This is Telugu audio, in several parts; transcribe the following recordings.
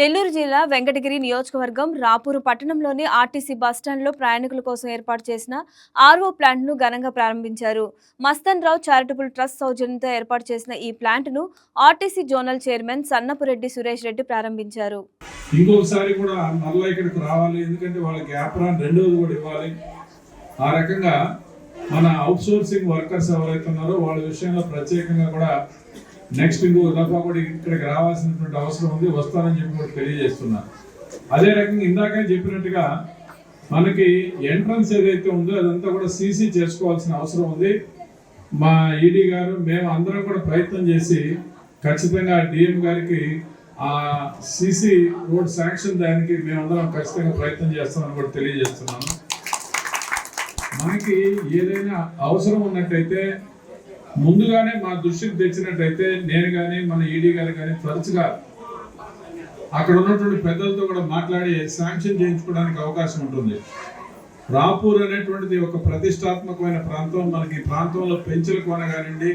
నెల్లూరు జిల్లా వెంకటగిరి నియోజకవర్గం రాపూరు పట్టణంలోని ఆర్టీసీ బస్టాండ్లో ప్రయాణికుల కోసం ఏర్పాటు చేసిన ఆర్ఓ ప్లాంట్ను ఘనంగా ప్రారంభించారు. మస్తన్ రావు చారిటబుల్ ట్రస్ట్ సౌజన్యంతో ఏర్పాటు చేసిన ఈ ప్లాంట్ను RTC zonal chairman Sannapureddy Suresh Reddy ప్రారంభించారు. ఇంకొకసారి కూడా మళ్ళీ ఇక్కడికి రావాలి, ఎందుకంటే వాళ్ళకి వ్యాపారం రెండోది కూడా ఇవ్వాలి. ఆ రకంగా మన అవుట్ సోర్సింగ్ వర్కర్స్ ఎవరైతే ఉన్నారో వాళ్ళ విషయంలో ప్రత్యేకంగా కూడా నెక్స్ట్ ఇంకో దఫా కూడా ఇక్కడికి రావాల్సినటువంటి అవసరం ఉంది, వస్తానని చెప్పి కూడా తెలియజేస్తున్నారు. అదే రకంగా ఇందాక చెప్పినట్టుగా మనకి ఎంట్రన్స్ ఏదైతే ఉందో అదంతా కూడా సీసీ చేసుకోవాల్సిన అవసరం ఉంది. మా ఈడీ గారు మేము అందరం కూడా ప్రయత్నం చేసి ఖచ్చితంగా డిఎం గారికి ఆ సీసీ రోడ్ శాంక్షన్ దానికి మేమందరం ఖచ్చితంగా ప్రయత్నం చేస్తామని కూడా తెలియజేస్తున్నాను. మనకి ఏదైనా అవసరం ఉన్నట్టయితే ముందుగానే మా దృష్టికి తెచ్చినట్టయితే నేను కానీ మన ఈడీ గారు కానీ తరచుగా అక్కడ ఉన్నటువంటి పెద్దలతో కూడా మాట్లాడి శాంక్షన్ చేయించుకోవడానికి అవకాశం ఉంటుంది. రాపూర్ అనేటువంటిది ఒక ప్రతిష్టాత్మకమైన ప్రాంతం. మనకి ఈ ప్రాంతంలో పెంచుల కోన కానివ్వండి,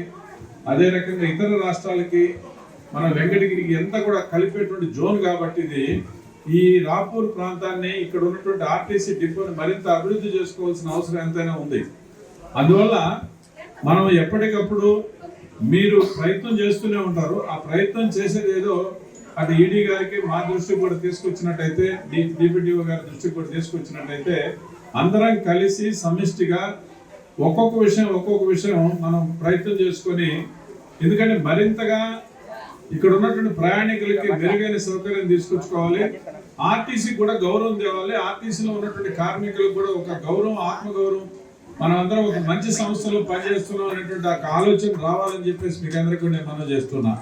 అదే రకంగా ఇతర రాష్ట్రాలకి మన వెంకటగిరికి ఎంత కూడా కలిపేటువంటి జోన్ కాబట్టి ఇది ఈ రాపూర్ ప్రాంతాన్ని ఇక్కడ ఉన్నటువంటి ఆర్టీసీ డిపోని మరింత అభివృద్ధి చేసుకోవాల్సిన అవసరం ఎంతైనా ఉంది. అందువల్ల మనం ఎప్పటికప్పుడు మీరు ప్రయత్నం చేస్తూనే ఉంటారు. ఆ ప్రయత్నం చేసేది ఏదో అటు ఈడీ గారికి మా దృష్టికి కూడా తీసుకొచ్చినట్టయితే, డిప్యూటీఓ గారి దృష్టికి కూడా తీసుకొచ్చినట్టయితే అందరం కలిసి సమిష్టిగా ఒక్కొక్క విషయం మనం ప్రయత్నం చేసుకొని, ఎందుకంటే మరింతగా ఇక్కడ ఉన్నటువంటి ప్రయాణికులకి మెరుగైన సౌకర్యం తీసుకొచ్చుకోవాలి. ఆర్టీసీ కూడా గౌరవం తేవాలి. ఆర్టీసీలో ఉన్నటువంటి కార్మికులకు కూడా ఒక గౌరవం, ఆత్మగౌరవం, మనం అందరం ఒక మంచి సంస్థలో పనిచేస్తున్నాం అనేటువంటి ఆ ఆలోచన రావాలని చెప్పేసి మీకు అందరికీ నేను మనం చేస్తున్నా.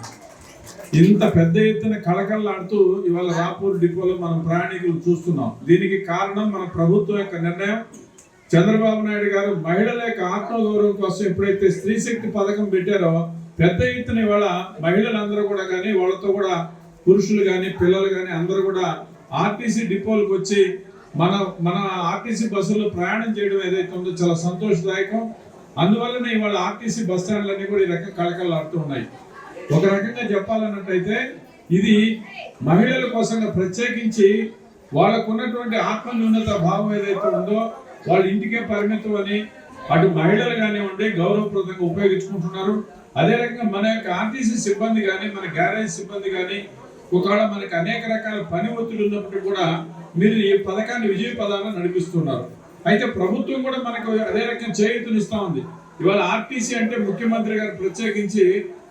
ఇంత పెద్ద ఎత్తున కళకళలాడుతూ ఇవాళ రాపూర్ డిపోలో మనం ప్రయాణికులు చూస్తున్నాం. దీనికి కారణం మన ప్రభుత్వం యొక్క నిర్ణయం. చంద్రబాబు నాయుడు గారు మహిళల యొక్క ఆత్మగౌరవం కోసం ఎప్పుడైతే స్త్రీ శక్తి పథకం పెట్టారో పెద్ద ఎత్తున ఇవాళ మహిళలందరూ కూడా కానీ, వాళ్ళతో కూడా పురుషులు కానీ పిల్లలు కానీ అందరూ కూడా ఆర్టీసీ డిపోలకు వచ్చి మన ఆర్టీసీ బస్సుల్లో ప్రయాణం చేయడం ఏదైతే ఉందో చాలా సంతోషదాయకం. అందువల్లనే ఇవాళ ఆర్టీసీ బస్ స్టాండ్లన్నీ కూడా ఈ రకంగా కళకళలాడుతూ ఉన్నాయి. ఒక రకంగా చెప్పాలన్నట్టయితే ఇది మహిళల కోసంగా ప్రత్యేకించి వాళ్ళకు ఉన్నటువంటి ఆత్మన్యూనత భావం ఏదైతే ఉందో వాళ్ళ ఇంటికే పరిమితం అని అటు మహిళలు కానివ్వండి గౌరవప్రదంగా ఉపయోగించుకుంటున్నారు. అదే రకంగా మన యొక్క ఆర్టీసీ సిబ్బంది కానీ, మన గ్యారేజ్ సిబ్బంది కానీ, ఒకవేళ మనకి అనేక రకాల పని ఒత్తిడి ఉన్నప్పుడు కూడా మీరు ఈ పథకాన్ని విజయ పదాన నడిపిస్తున్నారు. అయితే ప్రభుత్వం కూడా మనకు అదే రకంగా చేయూతనిస్తా ఉంది. ఇవాళ ఆర్టీసీ అంటే ముఖ్యమంత్రి గారు ప్రత్యేకించి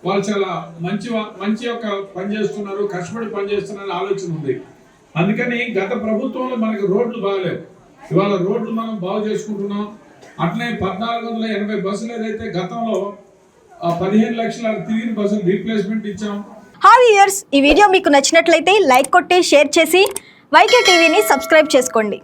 వాళ్ళు చాలా మంచి యొక్క పనిచేస్తున్నారు, కష్టపడి పనిచేస్తున్నారు ఆలోచన ఉంది. అందుకని గత ప్రభుత్వంలో మనకు రోడ్లు బాగలేవు. ఇవాళ రోడ్లు మనం బాగు చేసుకుంటున్నాం. అట్లనే 1480 బస్సులు ఏదైతే గతంలో 15 లక్షల తిరిగిన బస్సులు రీప్లేస్మెంట్ ఇచ్చాం. హాయ్ వ్యూయర్స్, ఈ వీడియో మీకు నచ్చినట్లయితే లైక్ కొట్టి షేర్ చేసి వైకే టీవీని సబ్స్క్రైబ్ చేసుకోండి.